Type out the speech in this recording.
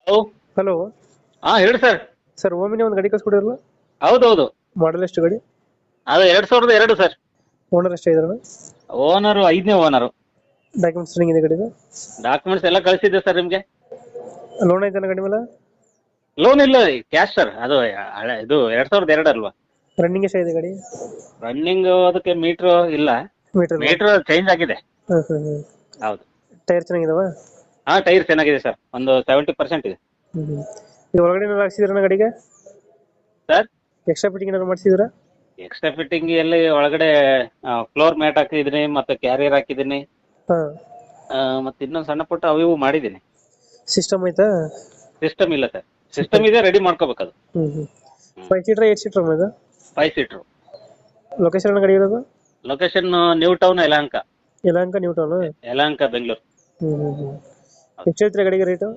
Hello. Hello. ಹಾ ಹೇಳಿ sir. Sir Omni ಒಂದು ಗಾಡಿ ಕಳ್ಸ್ಕೊಡಿರಲ್ಲ. ಹೌದೌದು. ಮಾಡಲ್ ಎಷ್ಟು ಗಾಡಿ? ಅದು 2002 ಸರ್. ಓನರ್ ಎಷ್ಟೇ ಇದಾರೆ? ಓನರು 5ನೇ ಓನರು. ಡಾಕ್ಯುಮೆಂಟ್ಸ್ ರನ್ನಿಂಗ್ ಇದೆ ಗಾಡಿದು? ಡಾಕ್ಯುಮೆಂಟ್ಸ್ ಎಲ್ಲ ಕಳಿಸಿದ್ದೆ ಸರ್ ನಿಮಗೆ. ಲೋನ್ ಐತನ ಗಾಡಿ ಮೇಲೆ? ಲೋನ್ ಇಲ್ಲ, ಕ್ಯಾಶ್ ಸರ್. ಅದು ಇದು 2002 ಅಲ್ವಾ. ರನ್ನಿಂಗ್ ಎಷ್ಟಾಗಿದೆ ಗಾಡಿ? ರನ್ನಿಂಗ್ ಅದಕ್ಕೆ ಮೀಟ್ರ್ ಇಲ್ಲ. ಮೀಟರ್? ಮೀಟ್ರ್ ಚೇಂಜ್ ಆಗಿದೆ. ಹಾಂ ಹಾಂ ಹಾಂ. ಹೌದು. ಟೈರ್ ಚೆನ್ನಾಗಿದಾವ? ಹಾ, ಟೈರ್ ಚೆನ್ನಾಗಿದೆ ಸರ್. ಒಂದು 70% ಇದೆ. ಹ್ಞೂ. ಇದು ಒಳಗಡೆ ಏನಾದ್ರು ಹಾಕ್ಸಿದ್ರಣ್ಣ ಗಾಡಿಗೆ? ಸರ್, ಎಕ್ಸ್ಟ್ರಾ ಫಿಟ್ಟಿಂಗ್ ಏನಾದ್ರು ಮಾಡಿಸಿದ್ರಾ? ಎಕ್ಸ್ಟ್ರಾ ಫಿಟ್ಟಿಂಗ್ ಎಲ್ಲಿ ಒಳಗಡೆ ಫ್ಲೋರ್ ಮ್ಯಾಟ್ ಹಾಕಿದ್ದೀನಿ, ಮತ್ತೆ ಕ್ಯಾರಿಯರ್ ಹಾಕಿದ್ದೀನಿ, ಹಾಂ. ಮತ್ತೆ ಇನ್ನೊಂದು ಸಣ್ಣ ಪುಟ್ಟ ಅವು ಇವು ಮಾಡಿದ್ದೀನಿ. ಸಿಸ್ಟಮ್ ಐತಾ? ಸಿಸ್ಟಮ್ ಇಲ್ಲ ಸರ್. ಸಿಸ್ಟಮ್ ಇದೆ, ರೆಡಿ ಮಾಡ್ಕೋಬೇಕು ಅದು. ಹ್ಞೂ ಹ್ಞೂ. 5 ಸೀಟ್ರ್ 8 ಸೀಟ್ರ್ ಇದು? 5 ಸೀಟ್ರು. ಲೊಕೇಶನ್ ಗಾಡಿ ಇರೋದು? Location new town, Yelahanka. Yelahanka new town? Yelahanka, Bengaluru. ಹ್ಞೂ ಹ್ಞೂ ಹ್ಞೂ. ಎಷ್ಟು ಹೇಳ್ತೀರಾ ಗಾಡಿಗೆ ರೇಟು?